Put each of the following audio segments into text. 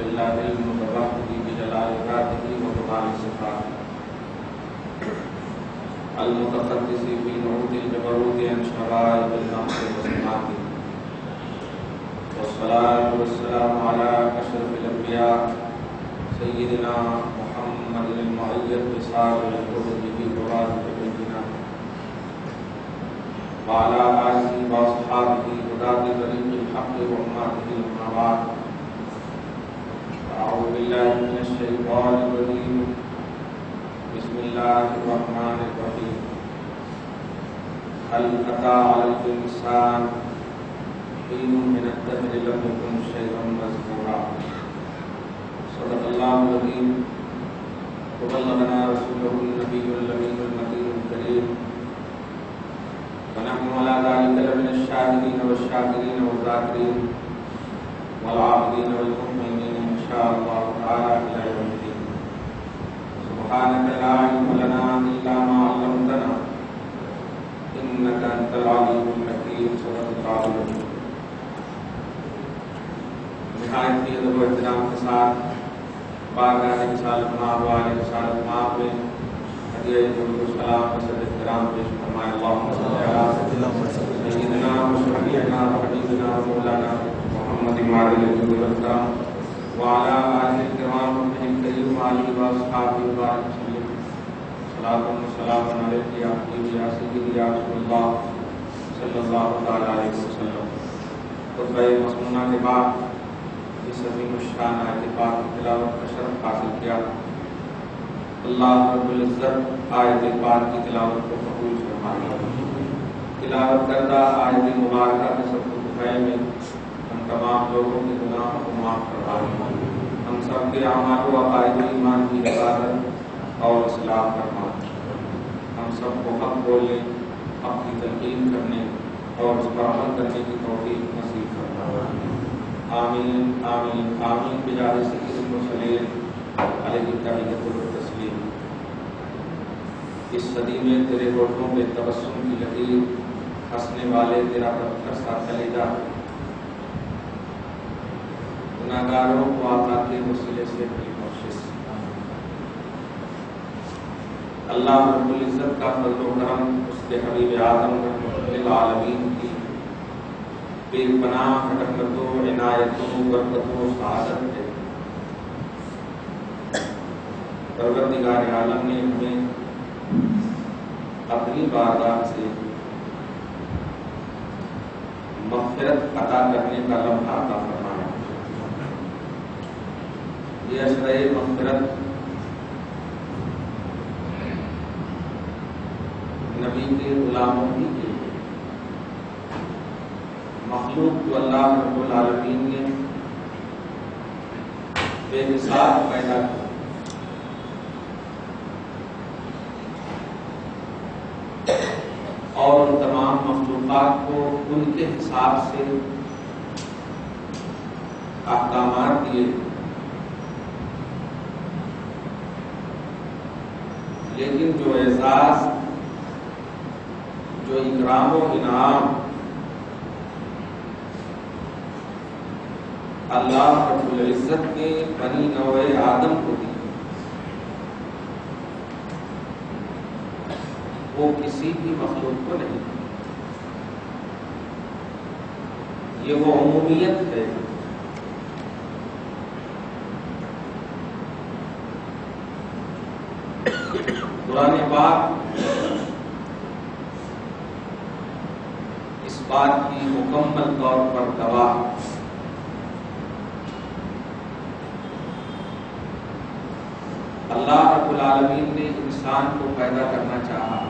لله المتوحد بجلال ذاته وكمال صفاته المتقدس في نعوت الجبروت عن شرائع النقص وسماته والصلاة والسلام على أشرف الأنبياء سيدنا محمد المؤيد بصادر القدس بتراث نبينا وعلى آله وأصحابه هداة طريق الحق وأمته المنوات. أعوذ بالله من الشيطان الرجيم. بسم الله الرحمن الرحيم. هل أتى على الإنسان حين من الدهر لم يكن شيئا مذكورا. صدق الله العظيم وبلغنا رسوله النبي الأمين المكين الكريم ونحن على ذلك لمن الشاهدين والشاكرين والذاكرين والعابدين والمؤمنين إن شاء الله تعالى إلى يوم الدين. سبحانك لا علم لنا إلا ما علمتنا إنك أنت العليم الحكيم. صدق الله العظيم. نہایت ہی ادب و احترام کے ساتھ بارگاہ رسالت مآب والے رسالت مآب میں ہدیہ درود و سلام و صد احترام پیش فرمائے. اللہم صلی علی سیدنا و شفیعنا و حبیبنا و مولانا محمد معدل الجود والکرم وعلی آلہ الکرام وصحبہ الکریم وآلہ واصحابہ وبارک وسلم. صلاۃ و سلام علیک یا حبیبی یا سیدی یا رسول اللہ صلی اللہ تعالی علیہ وسلم. خطبہ مسنونہ کے بعد اس عظیم الشان آیت پاک کی تلاوت کا شرف حاصل کیا. اللہ رب العزت آیت پاک کی تلاوت کو قبول فرمائے. تلاوت کردہ آیت مبارکہ کے سب دفعے میں ہم تمام لوگوں کے گناہوں کو معاف فرمائے. ہم سب کے اعمال و عقائد ایمان کی حفاظت اور اصلاح فرمائے. ہم سب کو حق بولنے، حق کی تلقین کرنے اور اس پر عمل کرنے کی توفیق نصیب فرمائے. آمین آمین آمین بجاہ سید المرسلین علیہ تحیۃ التسلیم. اس صدی میں تیرے ہوٹھوں پہ تبسم کی لکیر، ہنسنے والے تیرا پتھر سا کلیجہ، گناہگاروں کو آقا کے وسیلے سے بڑی بخشش. اللہ رب العزت کا فضل و کرم اس کے حبیب آدم رحمۃ للعالمین کی بے پناہ رحمتوں، عنایتوں، برکتوں، سعادت ہے. پروردگار عالم نے ہمیں اپنی بارگاہ سے مغفرت عطا کرنے کا لمحہ عطا فرمایا. یہ اشرۂ مغفرت نبی کے غلاموں کی ہے. مخلوق جو اللہ رب العالمین نے بے مثال پیدا کیا، اور تمام مخلوقات کو ان کے حساب سے احکامات دیے، لیکن جو اعزاز، جو اکرام و انعام اللہ رب العزت نے بنی نوع آدم کو دی، وہ کسی بھی مخلوق کو نہیں. یہ وہ عمومیت ہے قرآن پاک اس بات کی مکمل طور پر گواہ. اللہ رب العالمین نے انسان کو پیدا کرنا چاہا،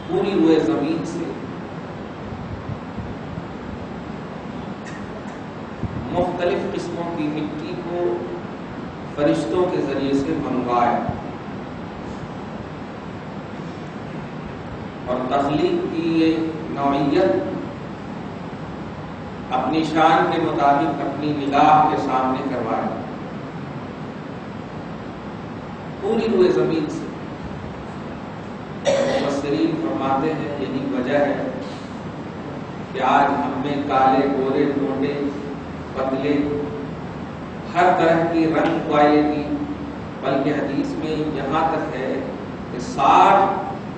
پوری روئے زمین سے مختلف قسموں کی مٹی کو فرشتوں کے ذریعے سے منگوایا اور تخلیق کی یہ نوعیت اپنی شان کے مطابق اپنی نگاہ کے سامنے کروایا. پوری روئے زمین سے. مفسرین فرماتے ہیں یہی وجہ ہے کہ آج ہم میں کالے گورے ٹوٹے پتلے ہر طرح کی رنگ کوالٹی، بلکہ حدیث میں یہاں تک ہے کہ 60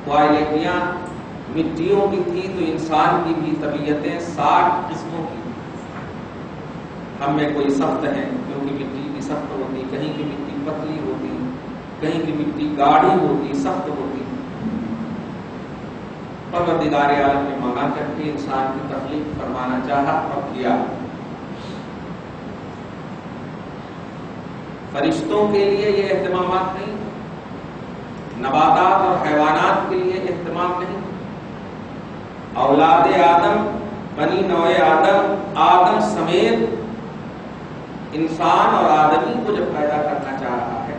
کوالٹیاں مٹیوں کی تھی تو انسان کی بھی طبیعتیں 60 قسموں کی. ہم میں کوئی سخت ہے کیونکہ مٹی کی سخت ہوتی، کہیں کی مٹی پتلی ہوتی، کہیں کی مٹی گاڑھی ہوتی، سخت ہوتی. پروردگار عالم نے منگا کر کے انسان کی تخلیق فرمانا چاہا اور کیا. فرشتوں کے لیے یہ اہتمامات نہیں، نباتات اور حیوانات کے لیے اہتمام نہیں. اولاد آدم، بنی نوع آدم، آدم سمیت انسان اور آدمی کو جب پیدا کرنا چاہ رہا ہے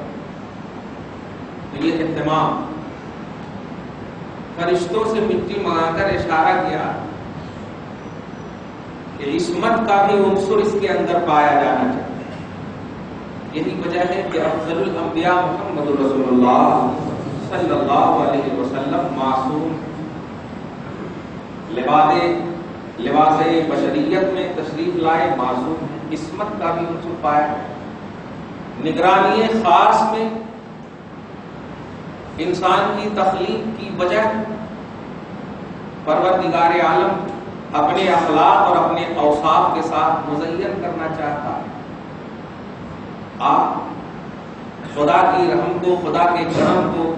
تو یہ اہتمام. فرشتوں سے مٹی منگا کر اشارہ کیا کہ عصمت کا بھی عنصر اس کے اندر پایا جانا چاہیے. یہی وجہ ہے کہ افضل الانبیاء محمد رسول اللہ صلی اللہ علیہ وسلم معصوم، لباس بشریت میں تشریف لائے، معصوم ہیں. عصمت کا بھی عنصر پایا. نگرانی خاص میں انسان کی تخلیق کی وجہ پروردگار عالم اپنے اخلاق اور اپنے اوصاف کے ساتھ مزین کرنا چاہتا ہے. آپ خدا کی رحم کو، خدا کے کرم کو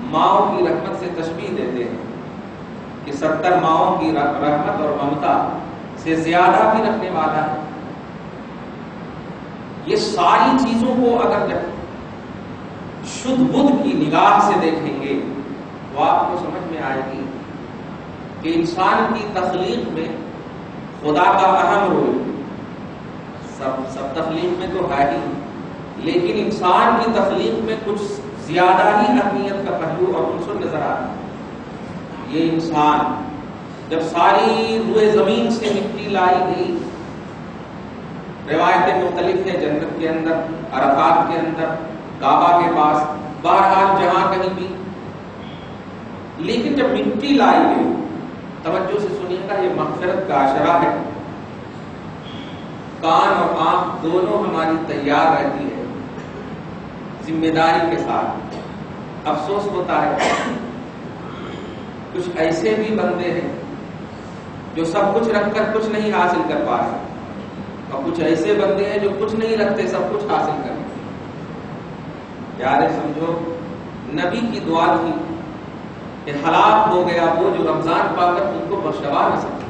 ماؤں کی رحمت سے تشبیہ دیتے ہیں کہ 70 ماؤں کی رحمت اور ممتا سے زیادہ بھی رکھنے والا ہے. یہ ساری چیزوں کو اگر شدھ بدھ کی نگاہ سے دیکھیں گے تو آپ کو سمجھ میں آئے گی کہ انسان کی تخلیق میں خدا کا اہم رول. سب تخلیق میں تو ہے ہی، لیکن انسان کی تخلیق میں کچھ زیادہ ہی اہمیت کا پہلو اور عنصر نظر آتا ہے. یہ انسان جب ساری روئے زمین سے مٹی لائی گئی، روایتیں مختلف ہیں، جنت کے اندر، عرفات کے اندر، کعبہ کے پاس، بہرحال جہاں کہیں بھی، لیکن جب مٹی لائی گئی، توجہ سے سنیے گا، یہ مغفرت کا اشارہ ہے. کان اور آنکھ دونوں ہماری تیار رہتی ہے ذمہ داری کے ساتھ. افسوس ہوتا ہے کچھ ایسے بھی بندے ہیں جو سب کچھ رکھ کر کچھ نہیں حاصل کر پا رہے، اور کچھ ایسے بندے ہیں جو کچھ نہیں رکھتے سب کچھ حاصل کرتے. پیارے سمجھو، نبی کی دعا تھی کہ ہلاک ہو گیا وہ جو رمضان پا کر ان کو بخشوا نہ سکے.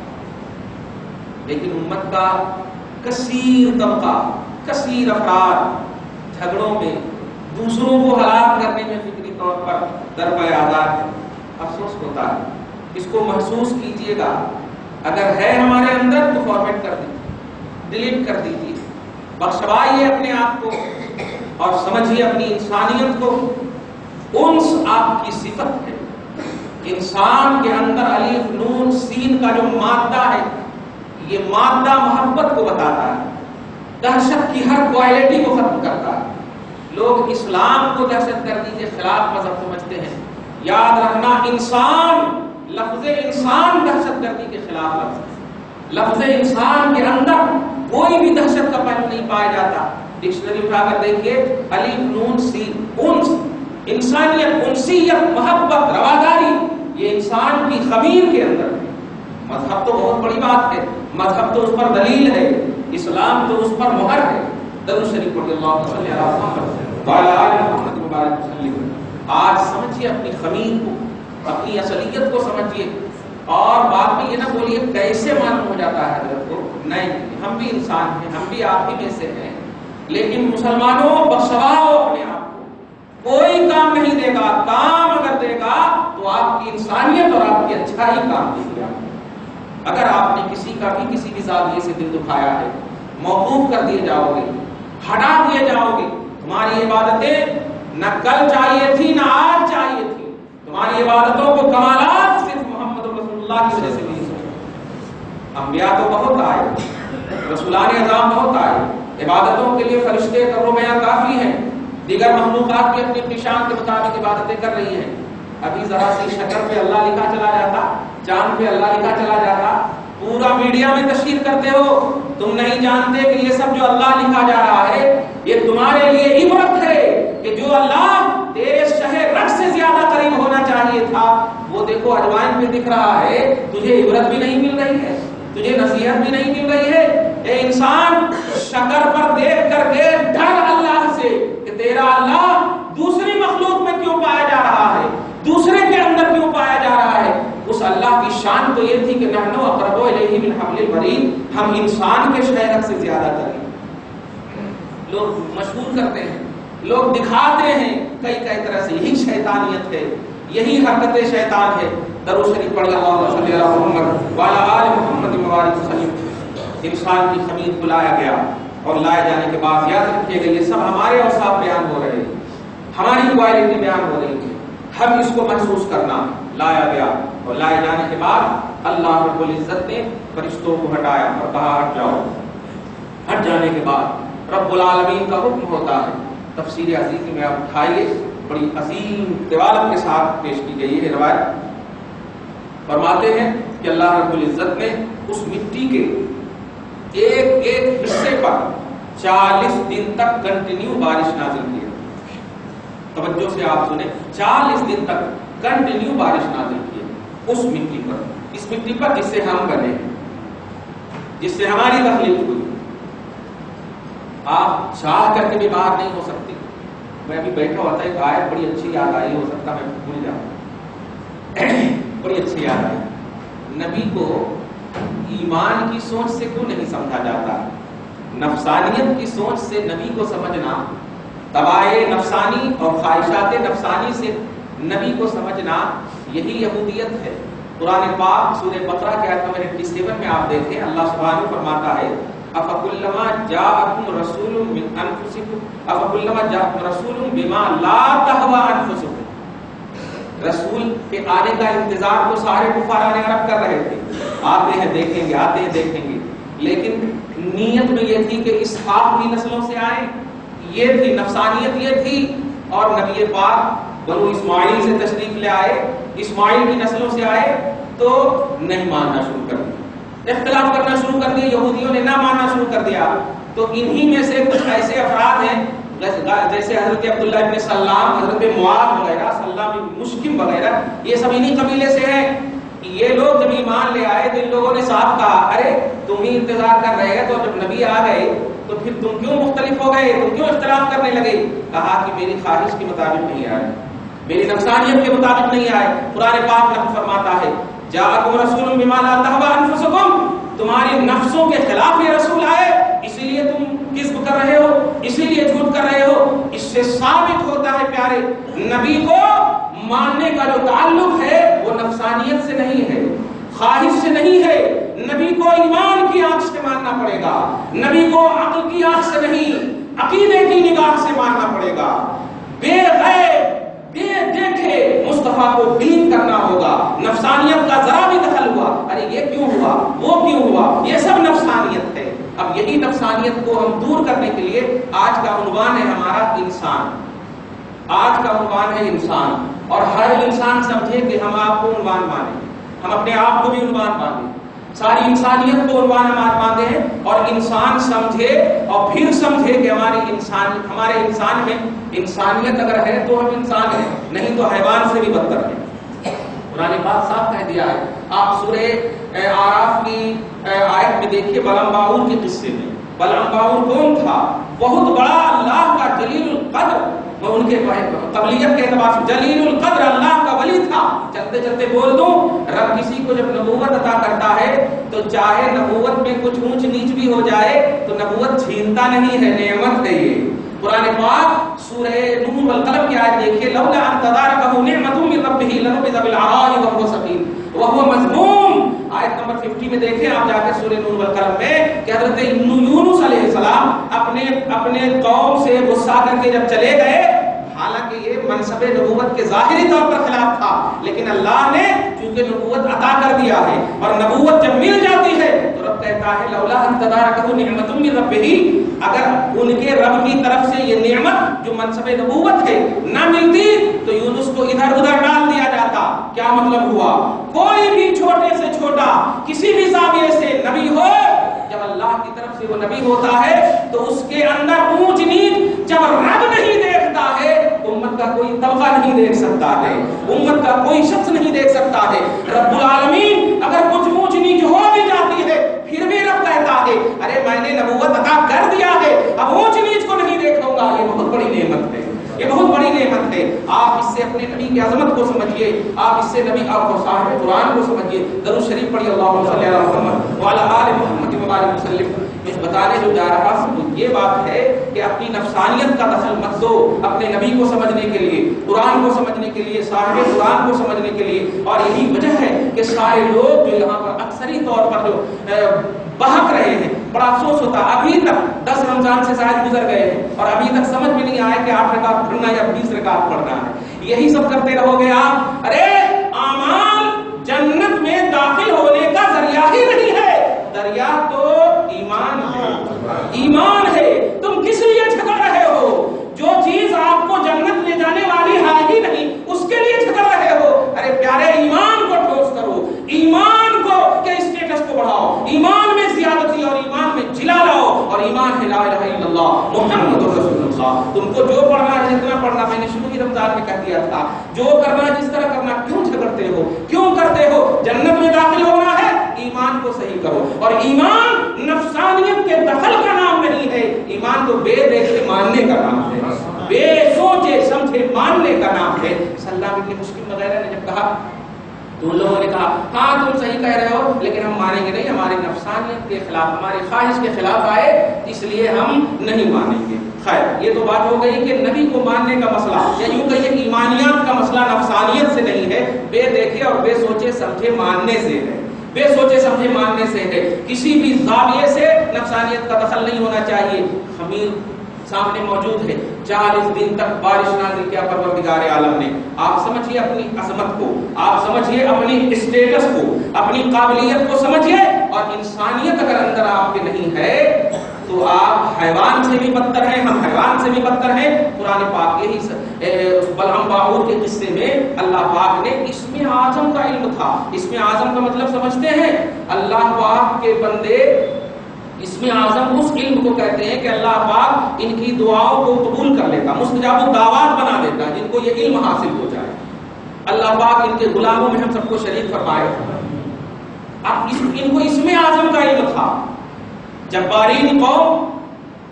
لیکن امت کا کثیر طبقہ، کثیر افراد جھگڑوں میں دوسروں کو ہلاک کرنے میں فکری طور پر درپیادار ہے. افسوس ہوتا ہے. اس کو محسوس کیجئے گا. اگر ہے ہمارے اندر تو فارمیٹ کر دیجیے، ڈیلیٹ کر دیجیے. بخشوائیے اپنے آپ کو اور سمجھیے اپنی انسانیت کو. انس آپ کی صفت ہے. انسان کے اندر الف نون سین کا جو مادہ ہے، یہ مادہ محبت کو بتاتا ہے، دہشت کی ہر کوالٹی کو ختم کرتا ہے. لوگ اسلام کو دہشت گردی کے خلاف مذہب سمجھتے ہیں. یاد رکھنا، انسان، لفظ انسان دہشت گردی کے خلاف لفظ ہے. لفظ انسان کے اندر کوئی بھی دہشت کا پہلو نہیں پایا جاتا. ڈکشنری اٹھا کر دیکھیے، الف نون سین، انس، انسانیت، انسیت، محبت، رواداری، یہ انسان کی خمیر کے اندر ہے. مذہب تو بہت بڑی بات ہے، مذہب تو اس پر دلیل ہے، اسلام تو اس پر مہر ہے. درود شریف پڑھیے، اللہم صلی علی محمد وعلی آل محمد مبارک وسلم. آج سمجھیے اپنی خمیر کو، اپنی اصلیت کو سمجھیے، اور بعد میں یہ نہ بولیے کیسے معلوم ہو جاتا ہے حضرت کو. نہیں، ہم بھی انسان ہیں، ہم بھی آپ ہی میں سے ہیں. لیکن مسلمانوں، بخشواؤ اپنے آپ کو. کوئی کام نہیں دے گا، کام اگر دے گا تو آپ کی انسانیت اور آپ کی اچھائی کام دے گا. اگر آپ نے کسی کا بھی کسی بھی زاویے سے دل دکھایا ہے، موقوف کر دیے جاؤ گے، ہٹا دیے جاؤ گے. تمہاری عبادتیں نہ کل چاہیے تھی نہ آج چاہیے تھی. تمہاری عبادتوں کو کمالات صرف محمد رسول اللہ کی وجہ سے ملی. انبیاء تو بہت آئے، رسولان اعظام بہت آئے، عبادتوں کے لیے فرشتے کرو بیاں کافی ہیں، دیگر مخلوقات کی اپنی اپنی شان کے مطابق عبادتیں کر رہی ہیں. ابھی ذرا سی شکر پہ اللہ لکھا چلا جاتا، چاند پہ اللہ لکھا چلا جاتا، پورا میڈیا میں تشہیر کرتے ہو. تم نہیں جانتے کہ یہ سب جو اللہ لکھا جا رہا ہے یہ تمہارے لیے عبرت ہے کہ جو اللہ تیرے شہر رگ سے زیادہ قریب ہونا چاہیے تھا وہ دیکھو اجوائن پہ دکھ رہا ہے. تجھے عبرت بھی نہیں مل رہی ہے، تجھے نصیحت بھی نہیں مل رہی ہے. اے انسان، شکر پر دیکھ کر کے ڈر اللہ سے کہ تیرا اللہ دوسری مخلوق میں کیوں پایا جا رہا ہے، دوسرے کے اندر کیوں پایا جا رہا ہے. اس اللہ کی شان تو یہ تھی کہ نحن اقرب الیہ من حبل الورید، ہم انسان کے شہرت سے زیادہ قریب. لوگ مشہور کرتے ہیں، لوگ دکھاتے ہیں کئی طرح سے. یہی شیطانیت ہے، یہی حرکت شیطان ہے. درود شریف پڑھ اللہ صلی اللہ علیہ محمد وعلی آل محمد وبارک وسلم. انسان کی خمیر کو لایا گیا اور لائے جانے کے بعد یاد رکھیے گا یہ سب ہمارے اوصاف بیان ہو رہے ہیں، ہماری کوالٹی بیان ہو رہی ہے. ہم اس کو محسوس کرنا. لایا گیا اور لائے جانے کے بعد اللہ رب العزت نے فرشتوں کو ہٹایا اور کہا ہٹ جاؤ. ہٹ جانے کے بعد رب العالمین کا حکم ہوتا ہے. تفسیر عزیز میں آپ اٹھائیے، بڑی عظیم طوالت کے ساتھ پیش کی گئی ہے روایت. فرماتے ہیں کہ اللہ رب العزت نے اس مٹی کے ایک ایک حصے پر 40 دن تک کنٹینیو بارش نازل کی. توجہ سے آپ سنیں، 40 دن تک کنٹینیو بارش نازل کی اس مٹی پر، اس مٹی پر جس سے ہم بنے، جس سے ہماری تخلیق ہوئی. آپ چاہ کر کے بھی باہر نہیں ہو سکتے. میں ابھی بیٹھا ہوتا ہے، ایک آیت بڑی اچھی یاد آئی، ہو سکتا میں بھول جاؤں. بڑی اچھی یاد آئی. نبی کو ایمان کی سوچ سے کیوں نہیں سمجھا جاتا؟ نفسانیت کی سوچ سے نبی کو سمجھنا، طبائع نفسانی اور خواہشات نفسانی سے نبی کو سمجھنا، یہی یہودیت ہے. قرآن پاک سورہ بقرہ کے آیت نمبر 87 میں آپ دیکھیں اللہ سبحانہ فرماتا ہے افکلما جاءکم رسول من انفسکم افکلما جاءکم رسول بما لا تهوى انفسکم. رسول کے آنے کا انتظار تو سارے کفاران عرب کر رہے تھے، آتے ہیں دیکھیں گے، آتے ہیں دیکھیں گے، لیکن نیت میں یہ تھی کہ اسحاق کی نسلوں سے آئیں. یہ تھی نفسانیت، یہ تھی. اور نبی پاک بنو اسماعیل سے تشریف لے آئے، اسماعیل کی نسلوں سے آئے تو نہیں ماننا شروع کر دیا، اختلاف کرنا شروع کر دیا. یہودیوں نے نہ ماننا شروع کر دیا. تو انہی میں سے کچھ ایسے افراد ہیں جیسے حضرت عبداللہ ابن سلام، حضرت معاذ وغیرہ، سلام ابن مشکم وغیرہ، یہ سب انہی قبیلے سے ہیں. یہ لوگ جب ایمان لے آئے تو ان لوگوں نے صاف کہا ارے تم ہی انتظار کر رہے ہیں، تو جب نبی آ گئے تو پھر تم کیوں مختلف ہو گئے، تم کیوں اختلاف کرنے لگے؟ کہا کہ میری خواہش کے مطابق نہیں آئے، میری نفسانیت کے مطابق نہیں آئے. قرآن پاک نقل فرماتا ہے جاءکم رسول بما لا تهوى انفسکم، تمہاری نفسوں کے خلاف یہ رسول آئے، اسی لیے تم کذب کر رہے ہو، اسی لیے جھوٹ کر رہے ہو. اس سے ثابت ہوتا ہے پیارے، نبی کو ماننے کا جو تعلق ہے وہ نفسانیت سے نہیں ہے، خواہش سے نہیں ہے. نبی کو ایمان کی آنکھ سے ماننا پڑے گا، نبی کو عقل کی آنکھ سے نہیں، عقیدے کی نگاہ سے ماننا پڑے گا. بے غیب دیکھے مصطفیٰ کو دین کرنا ہوگا. نفسانیت کا ذرا بھی دخل ہوا، ارے یہ کیوں ہوا، وہ کیوں ہوا، یہ سب نفسانیت ہے. اب یہی نفسانیت کو ہم دور کرنے کے لیے آج کا عنوان ہے ہمارا انسان. آج کا عنوان ہے انسان. اور ہر انسان سمجھے کہ ہم آپ کو عنوان مانیں، ہم اپنے آپ کو بھی عنوان مانیں، ساری انسانیت کو عنوان مانتے ہیں. اور انسان سمجھے اور پھر سمجھے کہ ہمارے انسان میں انسانیت اگر ہے تو ہم انسان ہیں، نہیں تو حیوان سے بھی بدتر ہیں. قرآن پاک صاف کہہ دیا ہے. آپ سورہ اعراف کی آیت میں دیکھیے بلعم باعور کے قصے میں. بلعم باعور کون تھا؟ بہت بڑا اللہ کا جلیل القدر، ان کے قبلیت کے اعتبار سے جلیل القدر اللہ کا ولی تھا. چلتے چلتے بول دوں، رب کسی کو جب نبوت عطا کرتا ہے تو چاہے نبوت میں کچھ اونچ نیچ بھی ہو جائے تو نبوت چھینتا نہیں ہے، نعمت ہے یہ. قرآن پاک سورہ نون والقلم کی آیت دیکھیے لولا ان تدارکہ نعمت من ربہ لنبذ بالعراء وهو سقیم وهو مذموم. آیت نمبر 50 میں دیکھیں آپ جا کے سورہ نون والقلم میں کہ حضرت یونس علیہ السلام اپنے قوم سے غصہ کر کے جب چلے گئے، حالانکہ یہ منصب نبوت کے ظاہری طور پر خلاف تھا، لیکن اللہ نے چونکہ نبوت عطا کر دیا ہے، اور نبوت جب مل جاتی ہے تو رب رب کہتا ہے لولا ان تدارکہ نعمت من ربہ، اگر ان کے رب کی طرف سے یہ نعمت جو منصب نبوت ہے نہ ملتی تو یونس کو ادھر ادھر ڈال دیا جاتا۔ کیا مطلب ہوا؟ کوئی بھی چھوٹے سے چھوٹا کسی بھی زاویے سے نبی ہو، جب اللہ کی طرف سے وہ نبی ہوتا ہے تو اس کے اندر اونچ نیچ جب رب نہیں دیکھتا ہے، امت کا کوئی طبقہ نہیں دیکھ سکتا ہے، امت کا کوئی شخص نہیں دیکھ سکتا ہے۔ رب العالمین اگر کچھ اونچ نیچ ہو بھی جاتی ہے پھر بھی رب کہتا ہے ارے میں نے نبوت عطا کر دیا ہے، اب اونچ نیچ کو نہیں دیکھوں گا۔ یہ بہت بڑی نعمت ہے، یہ بہت بڑی نعمت ہے۔ آپ اس سے اپنے نبی کی عظمت کو سمجھیے، آپ اس سے نبی آپ کو صاحب قرآن کو سمجھیے۔ درود شریف پڑھیے، اللہم صلی علی محمد وعلی آل محمد وبارک وسلم۔ میں بتانے جو جا رہا ہوں یہ بات ہے کہ اپنی نفسانیت کا دخل مت دو اپنے نبی کو سمجھنے کے لیے، قرآن کو سمجھنے کے لیے، صاحب قرآن کو سمجھنے کے لیے۔ اور یہی وجہ ہے کہ سارے لوگ جو یہاں پر اکثری طور پر جو بہک رہے ہیں، بڑا افسوس ہوتا ہے ابھی تک 10 رمضان سے زائد گزر گئے ہیں اور ابھی تک سمجھ میں نہیں آیا کہ 8 رکعت پڑھنا یا 20 رکعت پڑھنا ہے۔ یہی سب کرتے رہو گے آپ۔ ارے اعمال جنت میں داخل ہونے کا ذریعہ ہی نہیں ہے، دریا تو ایمان ہے، ایمان ہے۔ تم کس لیے جھگڑ رہے ہو؟ جو چیز آپ کو جنت لے جانے والی ہے ہی نہیں اس کے لیے جھگڑ رہے ہو۔ ارے پیارے ایمان کو ٹھوس کرو، ایمان کو کے اسٹیٹس کو بڑھاؤ، ایمان میں زیادتی اور ایمان میں جلا لاؤ، اور ایمان ہے لا الہ الا اللہ محمد رسول اللہ۔ تم کو جو پڑھنا ہے جتنا پڑھنا، میں نے شروع ہی رمضان میں کہہ دیا تھا، جو کرنا جس طرح کرنا، کیوں جھگڑتے ہو، کیوں کرتے ہو؟ جنت میں داخل ہونا ہے، ایمان کو صحیح کرو۔ اور ایمان نفسانیت کے دخل کا نام نہیں ہے، ایمان تو بے دیکھے ماننے کا نام ہے، بے سوچے سمجھے ماننے کا نام ہے۔ سلام ابن مسلم وغیرہ نے جب کہا تو ان لوگوں نے کہا ہاں تم صحیح کہہ رہے ہو لیکن ہم مانیں گے نہیں، ہماری نفسانیت کے خلاف، ہماری خواہش کے خلاف آئے اس لیے ہم نہیں مانیں گے۔ خیر یہ تو بات ہو گئی کہ نبی کو ماننے کا مسئلہ، یا یوں کہیے ایمانیات کا مسئلہ نفسانیت سے نہیں ہے، بے دیکھے اور بے سوچے سمجھے ماننے سے ہے، بے سوچے سمجھے ماننے سے ہے۔ کسی بھی زاویے سے نفسانیت کا دخل نہیں ہونا چاہیے۔ خمیر سامنے موجود ہے، 40 دن تک بارش نازل کیا پروردگار عالم نے۔ آپ سمجھیے اپنی عظمت کو، آپ سمجھیے اپنی اسٹیٹس کو، اپنی قابلیت کو سمجھیے، اور انسانیت اگر اندر آپ کے نہیں ہے تو آپ حیوان سے بھی بدتر ہیں، ہم حیوان سے بھی بدتر ہیں۔ قرآن پاک یہی بلعم باعور کے قصے میں اللہ پاک نے اسم اعظم کا علم تھا۔ اسم اعظم کا مطلب سمجھتے ہیں؟ اللہ پاک کے بندے اسم اعظم اس علم کو کہتے ہیں کہ اللہ پاک ان کی دعاؤں کو قبول کر لیتا، مستجاب الدعوات بنا دیتا، جن کو یہ علم حاصل ہو جائے۔ اللہ پاک ان کے غلاموں میں ہم سب کو شریک فرمائے۔ اب ان کو اسم اعظم کا علم تھا۔ جبارین قوم،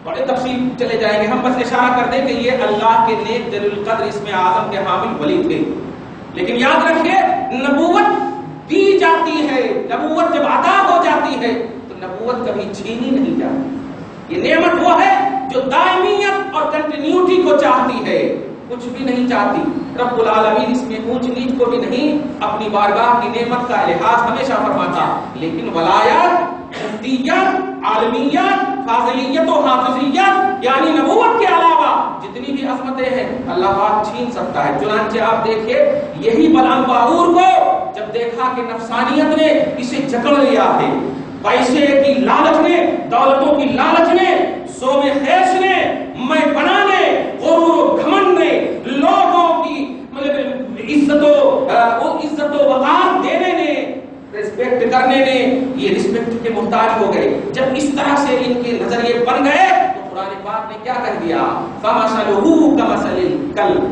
بڑے تفصیل چلے جائیں گے، ہم بس اشارہ کر دیں کہ یہ اللہ کے نیک جلیل القدر اسم اعظم کے حامل ولی تھے۔ لیکن یاد رکھیے نبوت دی جاتی ہے، نبوت جب عطا ہو جاتی ہے نبوت کبھی چھینی نہیں جاتی۔ یہ نعمت وہ ہے جو دائمیت اور کنٹینیوٹی کو چاہتی ہے، کچھ بھی نہیں چاہتی۔ رب العالمین اس میں اونچ نیچ کو بھی نہیں، اپنی بارگاہ کی نعمت کا لحاظ ہمیشہ فرماتا۔ لیکن ولایات، قطعیت، عالمیت، فاضلیت و حافظیت یعنی نبوت کے علاوہ جتنی بھی عظمتیں ہیں اللہ پاک چھین سکتا ہے۔ چنانچہ آپ دیکھیے یہی بلعم باعور کو جب دیکھا کہ نفسانیت نے اسے جکڑ لیا ہے، پیسے کی لالچ نے، دولتوں کی لالچ نے، سو میں خیش نے، میں بنانے، غرور و گھمنڈ نے، لوگوں کی عزت و وقار دینے نے، ریسپیکٹ کرنے نے، یہ ریسپیکٹ کے محتاج ہو گئے۔ جب اس طرح سے ان کے نظریے بن گئے تو قرآن پاک نے کیا کہہ دیا؟ فَمَثَلُهُ كَمَثَلِ الْكَلْبِ۔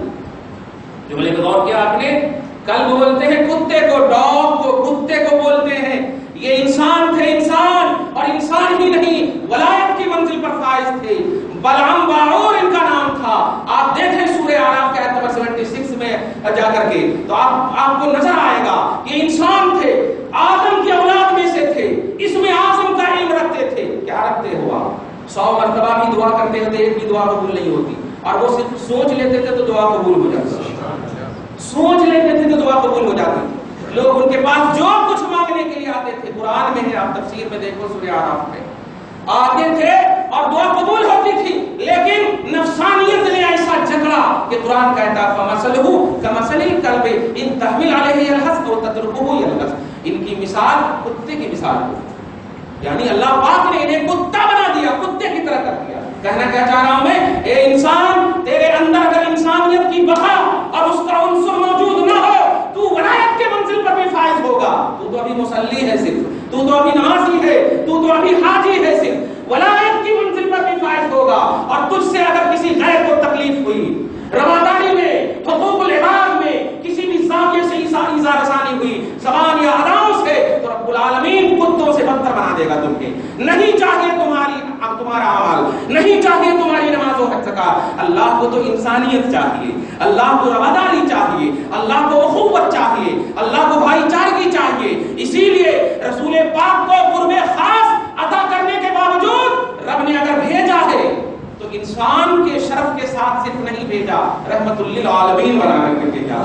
جملے کو غور کیا آپ نے؟ کلب بولتے ہیں کتے کو، ڈاگ کو کتے کو بولتے ہیں۔ یہ انسان تھے، انسان، اور انسان ہی نہیں ولایت کی منزل پر فائز تھے۔ بلعم باعور ان کا نام تھا۔ آپ دیکھیں سورہ اعراف کے آیت نمبر 76 میں جا کر کے تو آپ کو نظر آئے گا یہ انسان تھے، آدم کی اولاد میں سے تھے، اس میں اعظم کا علم رکھتے تھے۔ کیا رکھتے ہو آپ؟ 100 مرتبہ بھی دعا کرتے ہوتے ایک بھی دعا قبول نہیں ہوتی، اور وہ صرف سوچ لیتے تھے تو دعا قبول ہو جاتی، سوچ لیتے تھے تو دعا قبول ہو جاتی۔ لوگ ان کے پاس جو کچھ مانگنے کے لیے آتے تھے، قرآن میں ہے، آپ تفسیر میں دیکھو سورہ اعراف میں آتے تھے اور دعا قبول ہوتی تھی، لیکن نفسانیت نے ایسا جھگڑا کہ قرآن کہتا فَمَثَلُهُ كَمَثَلِ الْكَلْبِ إِن تَحْمِلْ عَلَيْهِ يَلْهَثْ أَوْ تَتْرُكْهُ يَلْهَثْ۔ ان کی مثال کتے کی مثال کو، یعنی اللہ پاک نے انہیں کتا بنا دیا، کتے کی طرح کر دیا۔ کہنا کیا چاہ رہا ہوں میں، اے انسان، تیرے اندر اگر انسانیت کی بقا اور اس کا عنصر موجود نہ ہو تو ولایت کے منزل پر بھی فائز ہوگا۔ تو ابھی مصلی ہے صرف، تو ابھی نمازی ہے، تو ابھی حاجی ہے صرف، ولایت کی منزل پر بھی فائز ہوگا۔ اور تجھ سے اگر کسی غیر کو تکلیف ہوئی، رواداری میں، حقوق العباد میں کسی بھی زاویے سے ایذا رسانی ہوئی، زبان یا اداؤں سے، تو رب العالمین کتوں سے بدتر بنا دے گا تمہیں۔ نہیں چاہیے تمہارا عمل، نہیں چاہیے تمہاری نماز و حج زکات۔ اللہ کو تو انسانیت چاہیے، اللہ کو رواداری چاہیے، اللہ کو اخوت چاہیے، اللہ کو بھائی چارگی چاہیے۔ اسی لیے رسول پاک کو قرب خاص عطا کرنے کے باوجود رب نے اگر بھیجا ہے تو انسان کے شرف کے ساتھ صرف نہیں بھیجا، رحمت للعالمین بنا کر کے بھیجا۔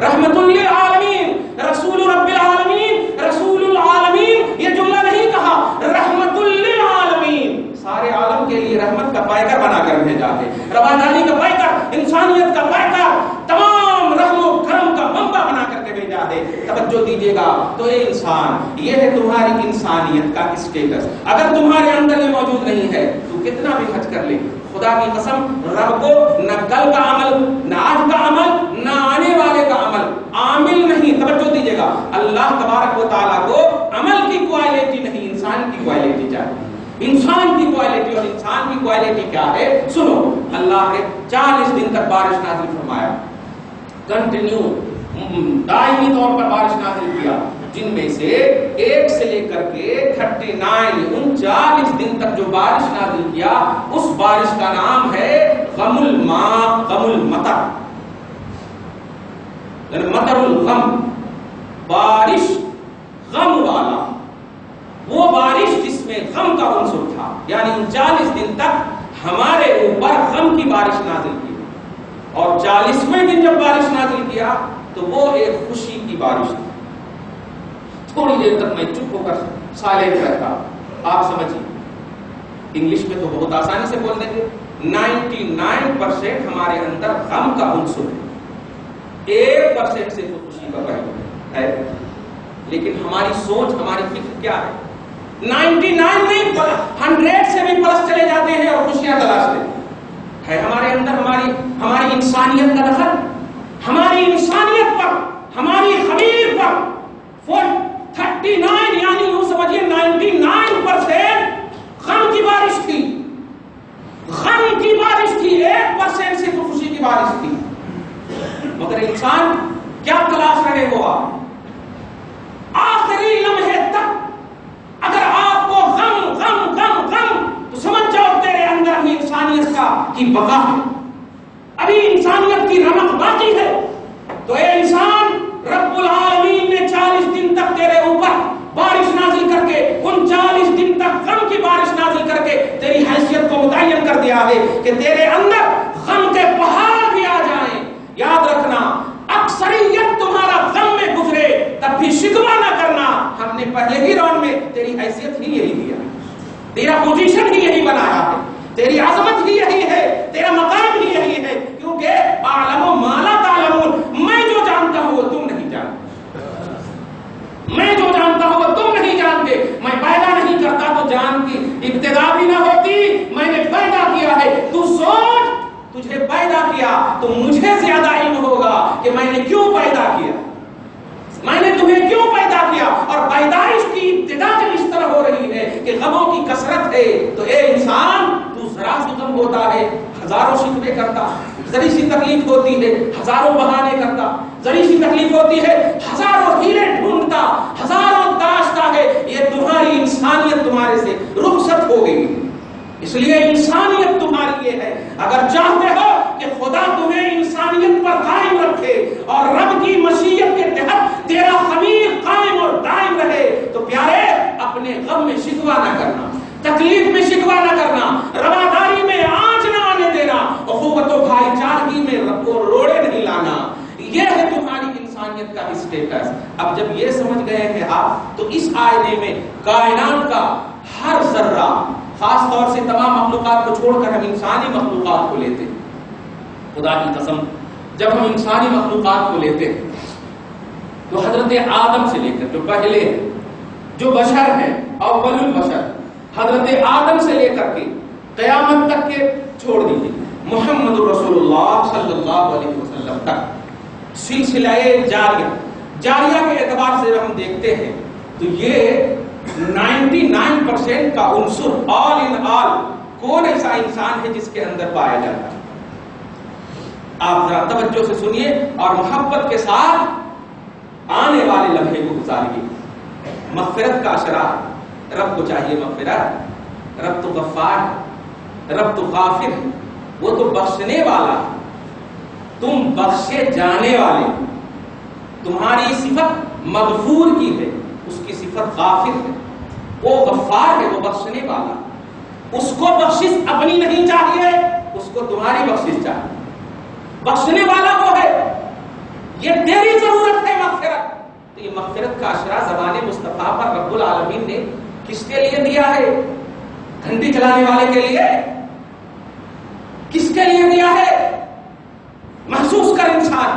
رحمت للعالمین، رسول رب العالمین، رسول العالمین، یہ جملہ نہیں کہا، رحمت للعالمین، سارے عالم کے لیے رحمت کا پیکر بنا کر بھیجا ہے، رواداری کا پیکر، انسانیت کا پیکر، تمام رحم و کرم کا منبع بنا کر کے بھیجا ہے۔ توجہ دیجیے گا تو اے انسان، یہ ہے تمہاری انسانیت کا اسٹیٹس۔ اگر تمہارے اندر یہ موجود نہیں ہے تو کتنا بھی حج کر لے، خدا کی قسم رب کو نہ کل کا عمل، نہ آج کا عمل، نہ آنے والے کا عمل عامل نہیں۔ توجہ دیجیے گا، اللہ تبارک و تعالیٰ کو عمل کی کوالٹی نہیں، انسان کی کوالٹی چاہیے۔ انسان کی کوالٹی، اور انسان کی کوالٹی کیا ہے سنو، اللہ نے 40 دن تک بارش نازل فرمایا، کنٹینیو دائمی طور پر بارش نازل کیا، جن میں سے 1 سے لے کر کے 39 39 دن تک جو بارش نازل کیا، اس بارش کا نام ہے غم الماء، غم المطر، یعنی مطر الغم، بارش غم والا، وہ بارش جس میں غم کا عنصر تھا۔ یعنی 40 دن تک ہمارے اوپر غم کی بارش نازل کی، اور 40ویں دن جب بارش نازل کیا تو وہ ایک خوشی کی بارش تھی۔ تھوڑی دیر تک میں چپ ہو کر سائلنٹ رہتا، آپ سمجھیے، انگلش میں تو بہت آسانی سے بول دیں گے، 99% ہمارے اندر غم کا عنصر ہے، 1% سے تو خوشی کا پہلو ہے۔ لیکن ہماری سوچ، ہماری فکر کیا ہے؟ 99 نہیں، 100 سے بھی پلس چلے جاتے ہیں اور خوشیاں تلاش لیتے ہے ہمارے اندر ہماری انسانیت کا دخل، ہماری انسانیت پر، ہماری خمیر پر 39 یعنی یوں سمجھیے 99% غم کی بارش تھی، غم کی بارش تھی، 1% صرف خوشی کی بارش تھی۔ مگر انسان کیا تلاش رہے ہو آپ؟ آخری لمحے تک اگر آپ کو غم غم غم غم، تو سمجھ جاؤ تیرے اندر ہی انسانیت کی بقا ہے، ابھی انسانیت کی رمق باقی ہے۔ تو اے انسان، رب العالمین نے 40 دن تک تیرے اوپر بارش نازل کر کے، ان 40 دن تک غم کی بارش نازل کر کے تیری حیثیت کو متعین کر دیا ہے کہ تیرے اندر غم کے پہاڑ بھی آ جائیں۔ یاد رکھنا، اکثریت تمہارا غم میں گزرے تب بھی شکوہ نہ کرنا، ہم نے پہلے ہی راؤنڈ میں تیری حیثیت ہی یہی دیا، تیرا پوزیشن ہی یہی بنایا ہے، تیری عظمت ہی یہی ہے، تیرا مقام ہی یہی ہے، کیونکہ اعلم ما لا تعلمون، میں جو جانتا ہوں وہ تم نہیں جانتے، میں جو جانتا ہوں وہ تم نہیں جانتے، میں پیدا نہیں کرتا تو جان کی ابتدا بھی نہ ہوتی، میں نے پیدا کیا ہے، تو سوچ، تجھے پیدا کیا تو مجھے زیادہ علم ہوگا کہ میں نے کیوں پیدا کیا، میں نے تمہیں کیوں پیدا کیا، اور پیدائش کی ابتدا جب اس طرح ہو رہی ہے کہ غموں کی کثرت ہے، تو اے انسان، تو ذرا سی غم ہوتا ہے ہزاروں شکوے کرتا، ذری سی تکلیف ہوتی ہے ہزاروں بہانے کرتا، ذری سی تکلیف ہوتی ہے ہزاروں ہیلے ڈھونڈتا، ہزاروں تراشتا ہے۔ یہ تمہاری انسانیت تمہارے سے رخصت ہو گئی، اس لیے انسانیت تمہاری یہ ہے۔ اگر چاہتے ہو کہ خدا تمہیں انسانیت پر قائم رکھے اور رب کی مشیت کے تحت تیرا خمیر قائم اور دائم رہے، تو پیارے اپنے غم میں شکوہ نہ کرنا، تکلیف میں شکوہ نہ کرنا، رواداری میں آنچ نہ آنے دینا، اخوت و بھائی چارگی میں روڑے نہیں لانا، یہ ہے تمہاری انسانیت کا اسٹیٹس۔ اب جب یہ سمجھ گئے ہیں آپ، تو اس آئینے میں کائنات کا ہر ذرہ، خاص طور سے تمام مخلوقات کو چھوڑ کر ہم انسانی مخلوقات کو لیتے ہیں، خدا کی قسم جب ہم انسانی مخلوقات کو لیتے ہیں تو حضرت آدم سے لے کر جو پہلے ہیں، جو بشر ہیں، اول البشر، حضرت آدم سے لے کر کے قیامت تک کے چھوڑ دیجیے محمد رسول اللہ صلی اللہ علیہ وسلم تک سلسلہ جاریہ کے اعتبار سے ہم دیکھتے ہیں تو یہ 99% کا عنصر آل ان آل کون ایسا انسان ہے جس کے اندر پایا جاتا ہے؟ آپ ذرا توجہ سے سنیے اور محبت کے ساتھ آنے والے لمحے کو گزاریے۔ مغفرت کا اشرا، رب کو چاہیے مغفرت، رب تو غفار ہے، رب تو غافر ہے، وہ تو بخشنے والا ہے، تم بخشے جانے والے، تمہاری صفت مغفور کی ہے، اس کی صفت غافر ہے، وہ غفار ہے، وہ بخشنے والا، اس کو بخشش اپنی نہیں چاہیے، اس کو تمہاری بخشش چاہیے، بخشنے والا وہ ہے، یہ تیری ضرورت ہے مغفرت۔ تو یہ مغفرت کا اشرا زبان مصطفیٰ پر رب العالمین نے کس کے لیے دیا ہے؟ گھنٹی چلانے والے کے لیے؟ کس کے لیے دیا ہے؟ محسوس کر انسان،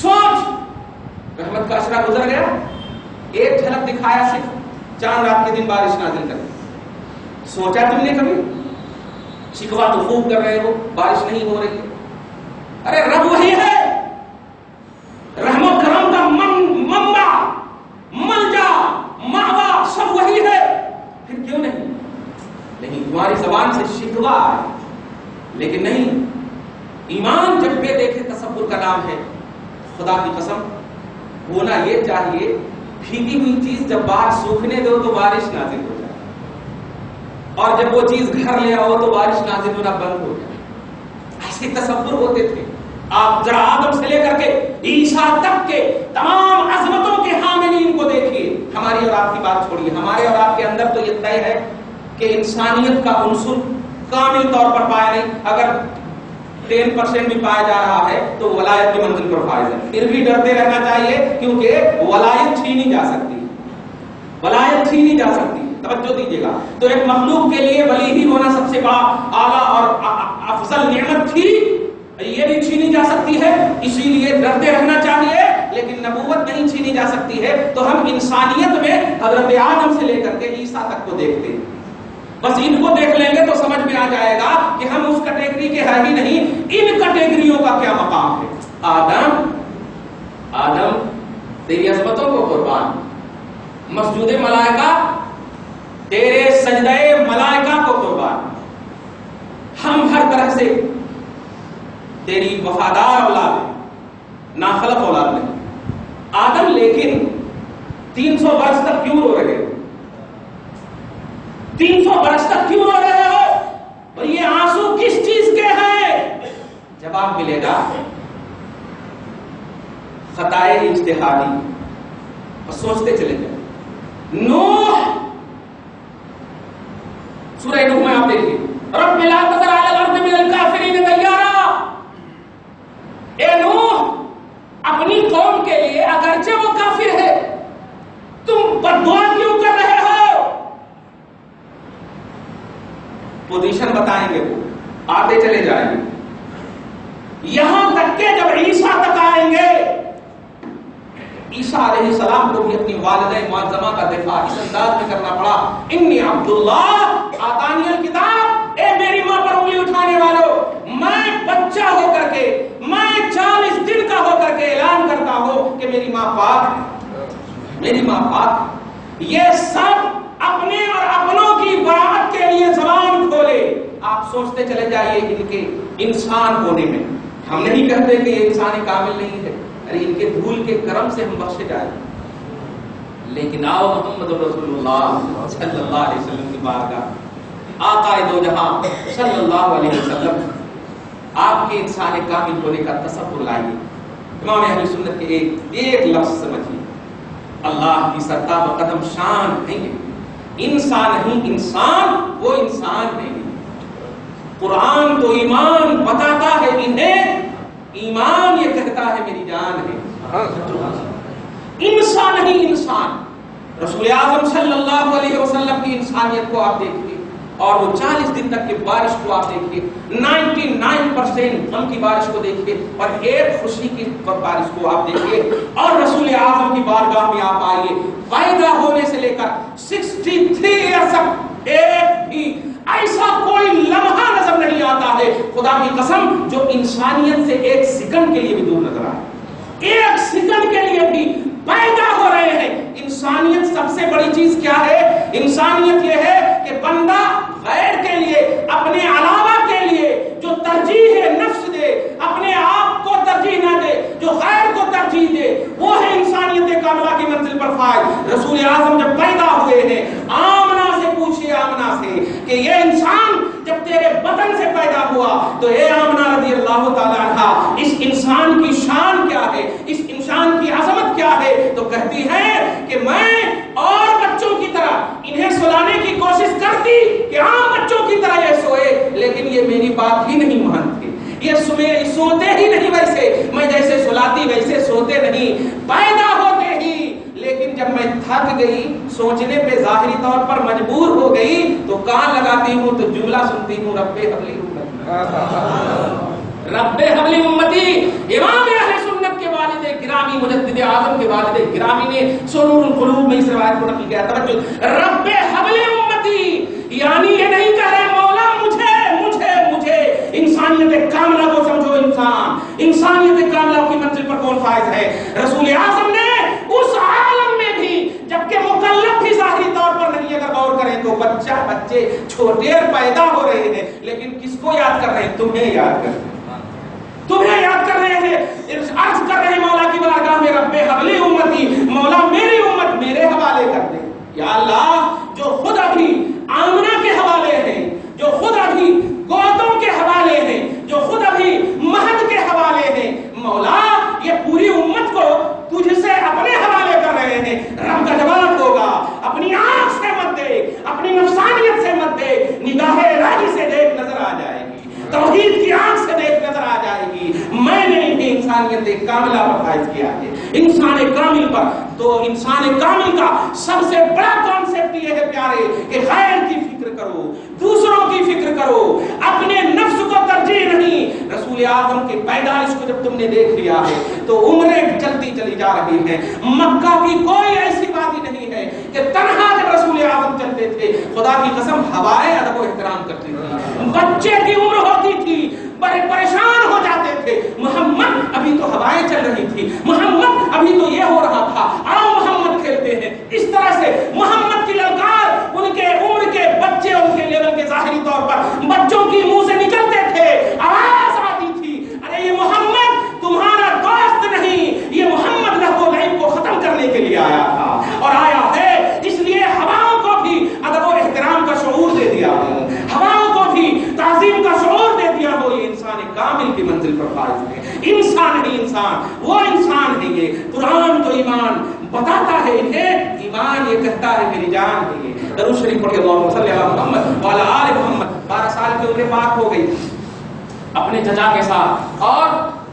سوچ، رحمت کا اشرا گزر گیا، ایک جھلک دکھایا صرف چاند رات کے دن بارش نازل کر، سوچا تم نے کبھی؟ شکوہ تو خوب کر رہے ہو، بارش نہیں ہو رہی ہے، ارے رب وہی ہے، رحم و کرم کا منبع، ملجا، مأوا سب وہی ہے، پھر کیوں نہیں؟ نہیں، تمہاری زبان سے شکوہ ہے، لیکن نہیں، ایمان جب بے دیکھے تصور کا نام ہے۔ خدا کی قسم ہونا یہ چاہیے بھیگی ہوئی چیز جب باہر سوکھنے دو تو بارش نازل ہو جائے، اور جب وہ چیز گھر لے آؤ تو بارش نازل ہونا بند ہو جائے، ایسے تصور ہوتے تھے۔ آپ ذرا آدم سے لے کر کے عیسیٰ تک کے تمام عظمتوں کے حاملین کو دیکھیے، ہماری اور آپ کی بات چھوڑیے، ہمارے اور آپ کے اندر تو یہ طے ہے کہ انسانیت کا عنصر کامل طور پر پایا نہیں، اگر 10% بھی پایا جا رہا ہے تو ولایت کی منزل پر فائز ہے، پھر بھی ڈرتے رہنا چاہیے کیونکہ ولایت چھینی جا سکتی ہے، ولایت چھینی جا سکتی ہے، توجہ دیجیے گا۔ تو ایک مخلوق کے لیے ولی ہی ہونا سب سے اعلیٰ اور افضل نعمت تھی، یہ بھی چھینی جا سکتی ہے، اسی لیے ڈرتے رہنا چاہیے، لیکن نبوت نہیں چھینی جا سکتی ہے۔ تو ہم انسانیت میں حضرت آدم سے لے کر کے عیسیٰ تک کو دیکھتے ہیں، بس ان کو دیکھ لیں گے تو سمجھ میں آ جائے گا کہ ہم اس کیٹیگری کے ہیں ہی نہیں، ان کیٹیگریوں کا کیا مقام ہے۔ آدم تیری عظمتوں کو قربان، مسجود ملائکہ تیرے سجدہ ملائکہ کو قربان، ہم ہر طرح سے تیری وفادار اولاد ہے، ناخلف اولاد نہیں۔ آدم لیکن 300 برس تک کیوں رو رہے ہو؟ 300 برس تک کیوں رو رہے ہو؟ اور یہ آنسو کس چیز کے ہیں؟ جواب ملے گا خطائے اجتہادی، اور سوچتے چلے جائیں۔ نوح، سورہ نوح میں آپ دیکھیے، رب لا تذر علی الارض من الکافرین دیارا، اے نوح اپنی قوم کے لیے اگرچہ وہ کافر ہے تم بد دعا کیوں کر رہے ہو؟ پوزیشن بتائیں گے، وہ آتے چلے جائیں گے، یہاں تک کہ جب عیسیٰ تک آئیں گے، عیسیٰ علیہ السلام کو بھی اپنی والدہ معظمہ کا دفاع اس انداز میں کرنا پڑا، انی عبداللہ آتانی الکتاب، اے میری ماں پر انگلی اٹھانے والوں، میں بچہ ہو کر کے، میں 40 دن کا ہو کر کے اعلان کرتا ہوں کہ میری ماں پاک ہے، میری ماں پاک ہے۔ یہ سب اپنے اور اپنوں کی براءت کے لیے زبان کھولے۔ آپ سوچتے چلے جائیے ان کے انسان ہونے میں، ہم نہیں کہتے کہ یہ انسان کامل نہیں ہے، ارے ان کے دھول کے کرم سے ہم بخشے جائیں، لیکن آؤ محمد رسول اللہ صلی اللہ علیہ وسلم کی بارگاہ، آقا دو جہاں صلی اللہ علیہ وسلم، آپ کے انسان کامل ہونے کا تصور لائیے۔ امام اہل سنت کے ایک لفظ سمجھیے، اللہ کی سرتاب قدم شان نہیں ہے، انسان نہیں، انسان وہ انسان نہیں۔ قرآن تو ایمان بتاتا ہے انہیں، ایمان یہ کہتا ہے میری جان ہے، انسان نہیں انسان۔ رسول اعظم صلی اللہ علیہ وسلم کی انسانیت کو آپ دیکھیے، اور وہ 40 دن تک کی بارش کو آپ دیکھیے، 99% غم کی بارش کو دیکھیے اور 1 خوشی کی بارش کو آپ دیکھیے، اور رسول اعظم کی بارگاہ میں آپ آئیے، پیدا ہونے سے لے کر 63 ایئرس تک ایک بھی ایسا کوئی لمحہ نظر نہیں آتا ہے خدا کی قسم جو انسانیت سے 1 سیکنڈ کے لیے بھی دور نظر آئے، 1 سیکنڈ کے لیے بھی پیدا ہو رہے ہیں۔ انسانیت سب سے بڑی چیز کیا ہے؟ انسانیت یہ ہے کہ بندہ غیر کے لیے، اپنے علاوہ کے لیے جو ترجیح ہے نفس دے، اپنے آپ کو ترجیح نہ دے، جو غیر کو ترجیح دے، وہ ہے انسانیت کاملہ کی منزل پر فائز۔ رسول اعظم جب پیدا ہوئے ہیں، آمنہ سے پوچھئے، آمنہ سے کہ یہ انسان جب تیرے بدن سے پیدا ہوا تو اے آمنہ رضی اللہ تعالیٰ عنہ، اس انسان کی شان کیا ہے، اس انسان کی عظمت کیا ہے؟ تو کہتی ہے کہ میں اور بچوں کی طرح انہیں سلانے کی کوشش کرتی کہ عام بچوں کی طرح یہ سوئے، لیکن یہ میری بات ہی نہیں مانتے، یہ سوتے ہی نہیں ویسے، میں جیسے سلاتی ویسے سوتے نہیں، پیدا ہوتے ہی۔ لیکن جب میں تھک گئی، سوچنے پہ ظاہری طور پر مجبور ہو گئی تو کان لگاتی ہوں تو جملہ سنتی ہوں، رب حبلی امتی، رب حبلی امتی۔ امام اہل سنت کے والد گرامی، مجدد اعظم کے والد گرامی نے سرور القلوب میں اس روایت کو نقل کیا، توجہ، رب حبلی امتی، یعنی یہ نہیں کہہ رہے مولا مجھے مجھے مجھے، انسانیت کاملہ کو سمجھو، انسانیت کاملہ کی منزل پر کون فائز ہے؟ رسول اعظم نے اس عالم میں بھی، جبکہ مکلف بھی ظاہری طور پر نہیں، اگر غور کریں تو بچے چھوٹے پیدا ہو رہے ہیں، لیکن کس کو یاد کر رہے ہیں؟ تمہیں یاد کر رہے ہیں، تمہیں یاد کر رہے ہیں، عرض کر رہے ہیں مولا کی بارگاہ میں، رب حبلی امتی، مولا میری امت میرے حوالے کر دے۔ یا اللہ، جو خود ابھی آمنہ کے حوالے ہیں، جو خود ابھی گودوں کے حوالے ہیں، جو خود ابھی مہد کے حوالے ہیں، مولا یہ پوری امت کو تجھ سے اپنے حوالے کر رہے ہیں۔ رب کا جواب ہوگا، اپنی آنکھ سے مت دیکھ، اپنی نفسانیت سے مت دیکھ، نگاہ الہی سے دیکھ، نظر آ جائے گی، توحید کی آنکھ سے دیکھ، نظر آ جائے گی، میں نے انہیں انسانیت کاملہ پر فائز کیا ہے، انسان کامل پر۔ تو انسان کامل کا سب سے بڑا کانسیپٹ یہ ہے پیارے کہ غیر کی فکر کرو، دوسروں کی فکر کرو، اپنے نفس کو ترجیح نہیں۔ رسول اعظم کی پیدائش کو جب تم نے دیکھ لیا ہے تو عمریں چلتی چلی جا رہی ہیں، مکہ کی کوئی ایسی وادی نہیں ہے کہ تنہا جب رسول اعظم چلتے تھے خدا کی قسم ہوائیں ادب و احترام کرتی تھی، بچے کی عمر ہوتی تھی، بڑے پریشان ہو جاتے تھے، محمد ابھی تو ہوائیں چل رہی تھی، محمد ابھی تو یہ ہو رہا تھا، آؤ محمد کھیلتے ہیں۔ اس طرح سے محمد کی للکار ان کے عمر کے بچے، ان کے لیول کے ظاہری طور پر بچوں کی منہ سے نکلتے تھے، آواز آتی تھی، ارے یہ محمد تمہارا دوست نہیں، یہ محمد لہو لعب کو ختم کرنے کے لیے آیا تھا اور آیا ہے، اس لیے ہواؤں کو بھی ادب و احترام کا شعور دے دیا ہوں، ہواؤں کو بھی تعظیم کا شعور دے دیا ہو۔ یہ انسان کامل کی منزل پر فائز ہے، انسان نہیں انسان، وہ انسان ہے۔ یہ قرآن تو ایمان بتاتا ہے انہیں، ایمان یہ کہتا ہے میری جان ہے۔ یہ درود شریف پڑھیے، اللہم صلی علی محمد وعلی آل محمد۔ 12 سال کی عمر پاک ہو گئی، اپنے چچا کے ساتھ اور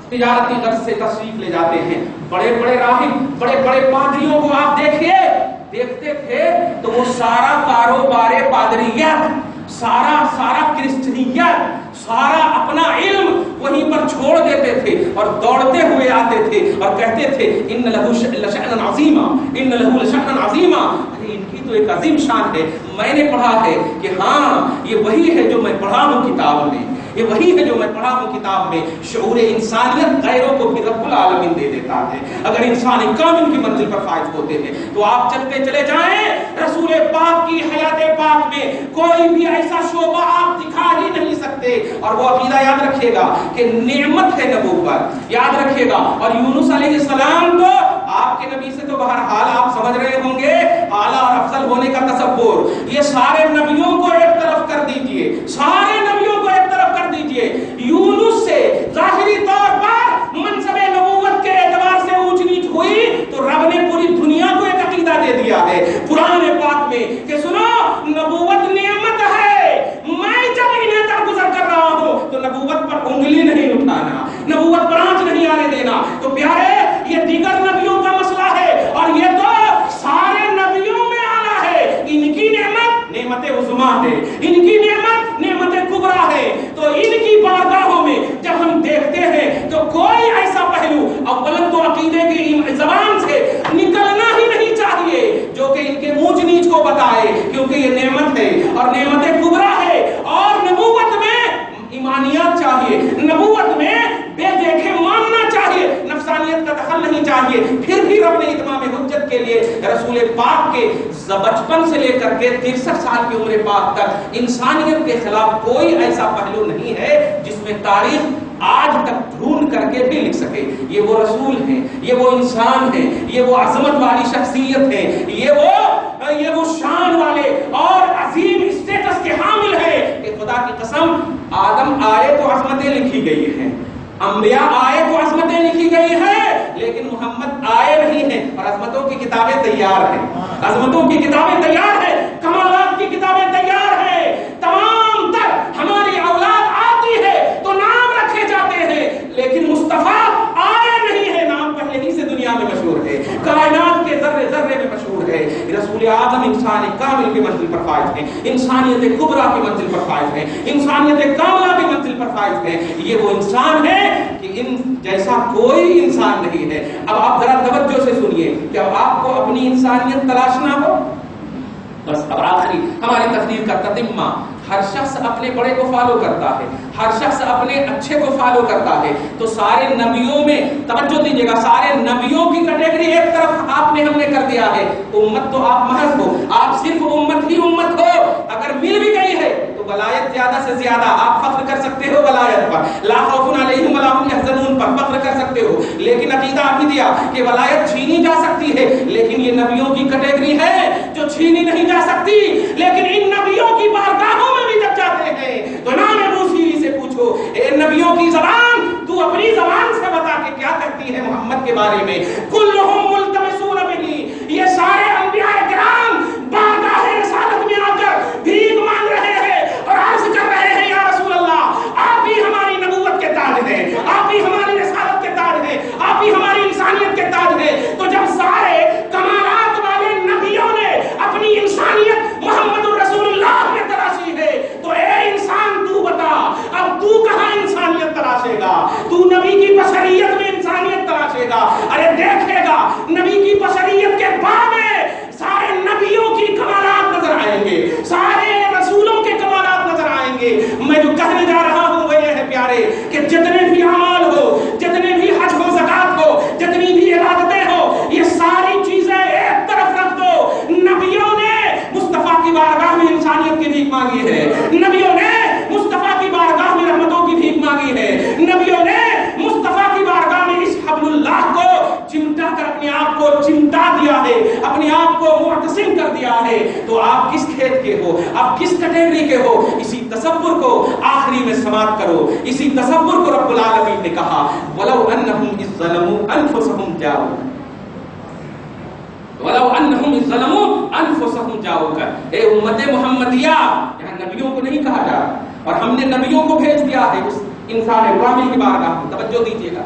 تجارتی غرض سے تشریف لے جاتے ہیں۔ بڑے بڑے راہب، بڑے بڑے پادریوں کو آپ دیکھیے، دیکھتے تھے تو وہ سارا کاروبار پادریت، سارا کرسچنیت، سارا اپنا علم وہیں پر چھوڑ دیتے تھے اور دوڑتے ہوئے آتے تھے اور کہتے تھے ان لہو لشأنا عظیما، ان لہو لشأنا عظیما، ان کی تو ایک عظیم شان ہے۔ میں نے پڑھا ہے کہ ہاں یہ وہی ہے جو میں پڑھا ہوں کتاب میں، یہ وہی ہے جو میں پڑھا ہوں کتاب میں۔ شعور انسانیت غیروں کو بھی رب العالمین دے دیتا ہے اگر انسان کامل کی منزل پر فائز ہوتے ہیں۔ تو آپ چلتے چلے جائیں، رسول پاک کی حیات پاک میں کوئی بھی ایسا شعبہ آپ دکھا ہی نہیں سکتے۔ اور وہ عقیدہ یاد رکھیے گا کہ نعمت ہے نبوت، یاد رکھیے گا۔ اور یونس علیہ السلام تو آپ کے نبی سے تو بہرحال آپ سمجھ رہے ہوں گے اعلیٰ اور افضل ہونے کا تصور۔ یہ سارے نبیوں کو ایک طرف کر دیجئے، سارے نبیوں کو ایک طرف کر دیجئے۔ یونس سے ظاہری طور پر منصب نبوت کے اعتبار سے اونچ نیچ ہوئی تو رب نے پوری دنیا کو ایک عقیدہ دے دیا ہے قرآن پاک میں کہ سنو نبوت نعمت ہے، میں جب انہیں درگزر کر رہا ہوں تو نبوت پر انگلی نہیں اٹھانا، نبوت پر آنچ نہیں آنے دینا۔ تو پیارے یہ دیگر نبیوں کا مسئلہ ہے اور یہ تو سارے نبیوں میں آنا ہے۔ ان کی نعمت نعمت عظمیٰ ہے، ان کی کے لیے رسول پاک کے بچپن سے لے کر کے 63 سال کی عمر پاک تک انسانیت کے خلاف کوئی ایسا پہلو نہیں ہے جس میں تاریخ آج تک ڈھونڈ کر کے بھی لکھ سکے. یہ وہ رسول ہیں، یہ وہ انسان ہیں، یہ وہ عظمت والی شخصیت ہے، یہ وہ شان والے اور عظیم اسٹیٹس کے حامل ہے کہ خدا کی قسم آدم آئے تو عظمتیں لکھی گئی ہیں، انبیاء آئے تو عظمتیں لکھی گئی ہیں، لیکن محمد آئے نہیں ہیں اور عظمتوں کی کتابیں تیار ہیں. عظمتوں کی کتابیں تیار ہیں، کمالات کی کتابیں تیار ہیں. تمام تر ہماری اولاد آتی ہے تو نام رکھے جاتے ہیں، لیکن مصطفیٰ آئے نہیں ہے، نام پہلے ہی سے دنیا میں مشہور ہے، کائنات کے ذرے ذرے میں مشہور ہے. رسول اعظم انسان کامل کی منزل پر فائز ہیں، انسانیت کبریٰ کی منزل پر فائز ہیں، انسانیت کاملہ کی منزل پر فائز ہیں. یہ وہ انسان ہے کہ ان جیسا کوئی انسان نہیں ہے. اب آپ ذرا توجہ سے سنیے کہ اب آپ کو اپنی انسانیت تلاش نہ ہو. بس اب آخری ہماری تقریر کا تتمہ، ہر شخص اپنے بڑے کو فالو کرتا ہے، ہر شخص اپنے اچھے کو فالو کرتا ہے. تو سارے نبیوں میں توجہ دیجیے گا، سارے نبیوں کی کیٹیگری ایک طرف آپ نے ہم نے کر دیا ہے. امت تو آپ محض ہو، آپ صرف امت ہی امت ہو. اگر مل بھی گئی ہے تو ولایت زیادہ سے زیادہ آپ فخر کر سکتے ہو ولایت پر، لا خوف علیہم ولا هم يحزنون پر فخر کر سکتے ہو. لیکن عقیدہ آپ نے دیا کہ ولایت چھینی جا سکتی ہے، لیکن یہ نبیوں کی کیٹیگری ہے جو چھینی نہیں جا سکتی. لیکن ان نبیوں کی بارگاہوں میں بھی جب جاتے ہیں تو نام موسیری سے پوچھو، اے نبیوں کی زبان تو اپنی زبان سے بتا کہ کیا کہتی ہے محمد کے بارے میں. کلہم ملتمسون بہ، یہ سارے انبیاء کرام بارگاہ رسالت میں آ کر بھیک مانگ رہے ہیں اور عرض کر رہے ہیں یا رسول اللہ آپ ہی ہماری نبوت کے تاج ہیں، آپ ہی ہماری رسالت کے تاج ہیں، آپ ہی ہماری انسانیت کے تاج ہیں. تو جب سارے کمالات والے نبیوں نے اپنی انسانیت محمد الرسول اللہ میں تلاشی ہے تو اے انسان تو بتا اب تو کہاں انسانیت تلاشے گا؟ تو نبی کی بشریت میں انسانیت تلاشے گا؟ ارے دیکھے گا نبی کی بشریت کے بعد میں سارے نبیوں کی کمالات نظر آئیں گے، سارے رسولوں کے کمالات نظر آئیں گے. میں جو کہنے جا رہا ہوں وہ یہ ہے پیارے کہ جتنے بھی اعمال ہو، جتنے بھی حج ہو، زکات ہو، جتنی بھی عبادتیں ہو، یہ ساری چیزیں ایک طرف رکھ دو. نبیوں نے مصطفیٰ کی بارگاہ میں انسانیت کی بھیک مانگی ہے، نبیوں نے مصطفیٰ کی بارگاہ میں رحمتوں کی بھیک مانگی ہے، نبیوں نے مصطفیٰ کی بارگاہ میں اس حبل اللہ کو چمٹا کر اپنے آپ کو چمٹا دیا ہے، اپنے آپ کو معتصم کر دیا ہے. تو آپ کس کھیت کے ہو، آپ کس کیٹیگری کے ہو؟ اسی تصور کو آخری میں سماعت کرو. اسی تصور کو رب العالمین نے کہا وَلَوْ أَنَّهُمْ إِذْ ظَلَمُوا أَنفُسَهُمْ جَاءُوكَ، وَلَوْ أَنَّهُمْ إِذْ ظَلَمُوا أَنفُسَهُمْ جَاءُوكَ. اے امت محمدیہ، یہاں نبیوں کو نہیں کہا جا رہا اور ہم نے نبیوں کو بھیج دیا ہے اس انسان کامل کی بارگاہ میں. توجہ دیجیے گا،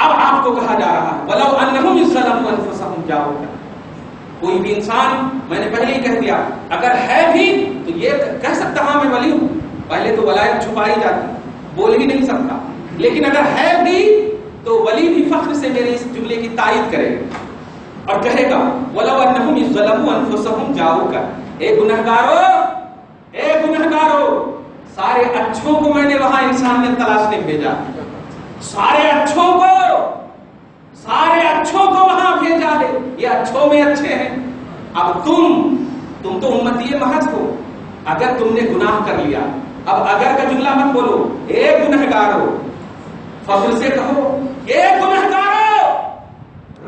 اب آپ کو کہا جا رہا ہے وَلَوْ أَنَّهُمْ إِذْ ظَلَمُوا أَنفُسَهُمْ جَاءُوكَ. کوئی بھی انسان، میں نے پہلے ہی کہہ دیا، اگر ہے بھی تو یہ کہہ سکتا ہاں میں ولی ہوں. پہلے تو ولایت چھپائی جاتی، بول ہی نہیں سکتا. لیکن اگر ہے بھی تو ولی بھی فخر سے میرے اس جملے کی تائید کرے اور کہے گا وَلَوْ أَنَّهُمْ إِذْ ظَلَمُوا أَنفُسَهُمْ جَاءُوكَ. اے گنہگارو، سارے اچھوں کو میں نے وہاں انسانیت تلاشنے بھیجا، سارے اچھوں کو وہاں بھیجا ہے. یہ اچھوں میں اچھے ہیں. اب تم تو امتی محض ہو. اگر تم نے گناہ کر لیا، اب اگر کا جملہ مت بولو، اے گنہگارو، فضل سے کہو اے گنہگارو.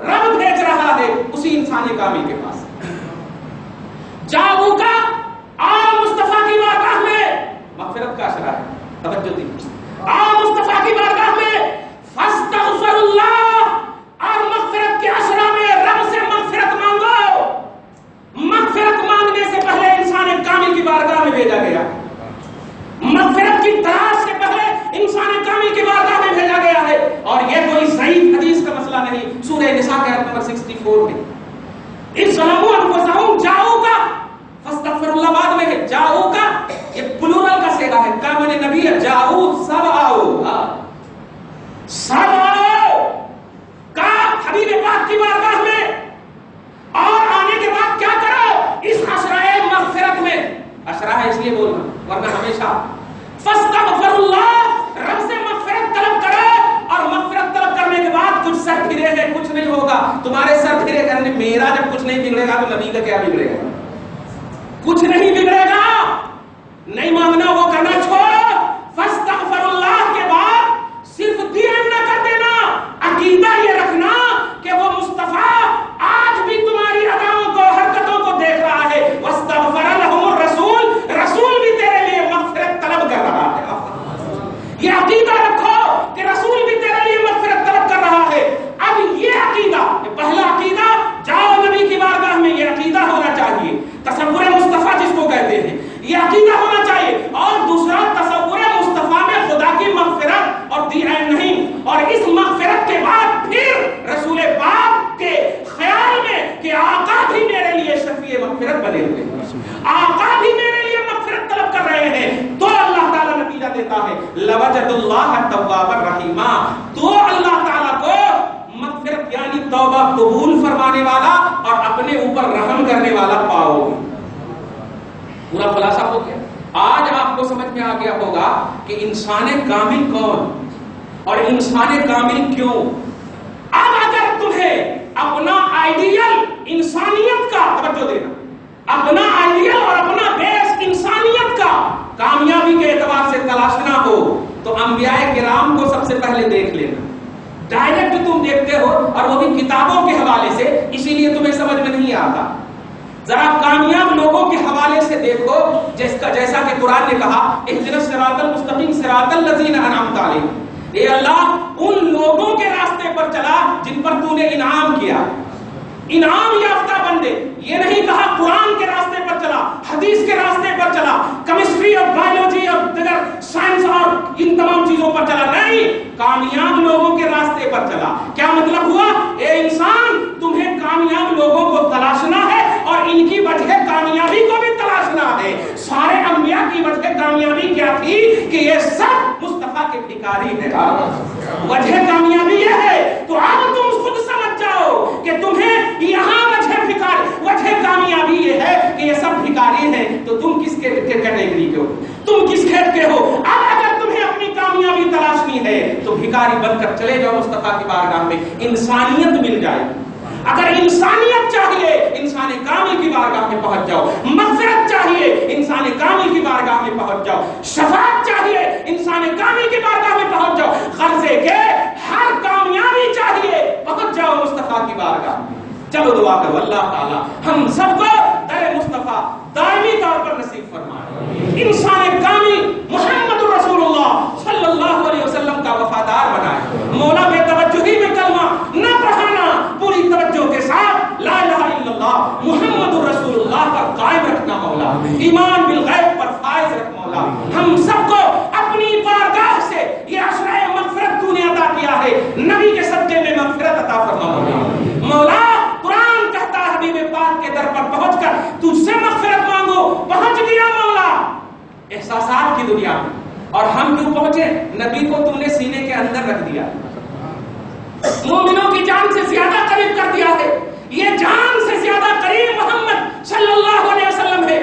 رب بھیج رہا ہے اسی انسان کامل کے پاس. جاؤ کا آ مصطفیٰ کی بارگاہ میں مغفرت کا اشارہ ہے. توجہ دیجیے، آ مصطفیٰ کی بارگاہ میں فاستغفر اللہ، اور مغفرت کے اشرا میں رب سے مغفرت مانگو. مغفرت مانگنے سے پہلے انسان کامل کی بارگاہ میں بھیجا گیا، مغفرت کی تلاش سے پہلے انسان کامل کی بارگاہ میں بھیجا گیا ہے. اور یہ کوئی ضعیف حدیث کا مسئلہ نہیں. سورہ نساء کے آیت نمبر 64 میں اِذْ ظَلَمُوا أَنفُسَهُمْ جَاءُوكَ، فاستغفر اللہ بعد میں ہے. جاؤ کا یہ پلورل کا صیغہ ہے، کا میں نبی ہے. جاؤ سب آؤ، سب آؤ کا حبیب پاک کی بارگاہ میں. اور آنے کے بعد کیا کرو؟ اس اشرائے مغفرت میں، اشرا ہے اس لیے بولنا ورنہ ہمیشہ فاستغفر اللہ، رب سے مغفرت طلب کرو. اور مغفرت طلب کرنے کے بعد کچھ سر پھرے ہیں، کچھ نہیں ہوگا, تمہارے سر پھرے کرنے. میرا جب کچھ نہیں بگڑے گا تو نبی کا کیا بگڑے گا؟ کچھ نہیں بگڑے گا. نہیں مانگنا وہ کرنا چھوڑو. فاستغفر اللہ کے بعد صرف دین نہ کر دینا, عقیدہ یہ رکھنا کہ وہ مصطفیٰ آج بھی تمہاری اداؤں کو, حرکتوں کو دیکھ رہا ہے. واستغفر لهم الرسول, رسول بھی تیرے لیے مغفرت طلب کر رہا ہے. یہ عقیدہ رکھو کہ رسول بھی تیرے لیے مغفرت طلب کر رہا ہے. اب یہ عقیدہ, پہلا عقیدہ جاؤ نبی کی بارگاہ میں, یہ عقیدہ ہونا چاہیے. تصور مصطفیٰ جس کو کہتے ہیں, یہ عقیدہ ہونا چاہیے. اور دوسرا تصور مصطفیٰ میں خدا کی مغفرت اور دین نہیں. اور اس مغفرت کے بعد پھر رسول پاک کے خیال میں کہ آقا بھی میرے لیے شفیع مغفرت بنے ہوئے ہیں, آقا بھی میرے لیے مغفرت طلب کر رہے ہیں, تو اللہ تعالیٰ نتیجہ دیتا ہے لوجد اللہ توابا رحیما. تو اللہ تعالیٰ کو مغفرت یعنی توبہ قبول فرمانے والا اور اپنے اوپر رحم کرنے والا پاؤ گے. پورا خلاصہ ہو گیا. آج آپ کو سمجھ میں آ گیا ہوگا کہ انسان کامل کون اور انسان کامل کیوں. اب اگر تمہیں اپنا آئیڈیل انسانیت کا, توجہ دینا, اپنا آئیڈیل اور اپنا بیس انسانیت کا کامیابی کے اعتبار سے تلاشنا ہو تو انبیاء کرام کو سب سے پہلے دیکھ لینا. ڈائریکٹ تم دیکھتے ہو اور وہ بھی کتابوں کے حوالے سے, اسی لیے تمہیں سمجھ میں نہیں آتا. ذرا کامیاب لوگوں کے حوالے سے دیکھو, جیسا کہ قرآن نے کہا اہدنا الصراط المستقیم صراط الذین انعمت علیہم, اے اللہ ان لوگوں کے راستے پر چلا جن پر تو نے انعام کیا. انعام یافتہ بندے, یہ نہیں کہا قرآن کے راستے پر چلا, حدیث کے راستے پر چلا, کیمسٹری اور بایولوجی اور دیگر سائنس اور ان تمام چیزوں پر چلا, نہیں, کامیاب لوگوں کے راستے پر چلا. کیا مطلب ہوا؟ اے انسان, تمہیں کامیاب لوگوں کو تلاشنا ہے اور ان کی وجہ کامیابی کو بھی تلاشنا ہے. سارے انبیاء کی وجہ کامیابی کیا تھی کہ یہ سب مصطفیٰ کے بھکاری ہیں. وجہ کامیابی یہ ہے. تو اب تم خود سمجھ جاؤ کہ تمہیں یہاں وجہ کامیابی یہ ہے کہ یہ سب بھکاری ہیں, تو تم کس کیٹیگری کے ہو, تم کس کھیت کے ہو. اب اگر تمہیں اپنی کامیابی تلاشنی ہے تو بھکاری بن کر چلے جاؤ مصطفیٰ کی بارگاہ میں, انسانیت مل جائے. اگر انسانیت چاہیے انسان کامل کی بارگاہ میں پہنچ جاؤ. مغفرت چاہیے انسان کامل کی بارگاہ میں پہنچ جاؤ. شفاعت چاہیے انسان کامل کی بارگاہ میں پہنچ جاؤ. غرضے کے ہر کامیابی چاہیے پہنچ جاؤ مصطفیٰ کی بارگاہ میں. چلو دعا کرو اللہ تعالی ہم سب کو در مصطفیٰ دائمی طور پر نصیب فرمائے. انسان کامل محمد رسول اللہ صلی اللہ علیہ وسلم کا وفادار بنائے. مولا بے توجہی میں کلمہ نہ پڑھانا, پوری توجہ کے ساتھ لا الہ الا اللہ محمد رسول اللہ پر قائم رکھنا مولا. ایمان بالغیب پر فائز رکھ مولا. ہم سب کو اپنی بارگاہ سے یہ عشرۂ مغفرت تو نے عطا کیا ہے, نبی کے صدقے میں مغفرت عطا فرما مولا. مولا قرآن کہتا ہے حبیب پاک کے در پر پہنچ کر تجھ سے مغفرت مانگو. پہنچ گیا مولا احساسات کی دنیا میں. اور ہم کیوں پہنچے؟ نبی کو تم نے سینے کے اندر رکھ دیا, مومنوں کی جان سے زیادہ قریب کر دیا ہے. یہ جان سے زیادہ قریب محمد صلی اللہ علیہ وسلم ہے.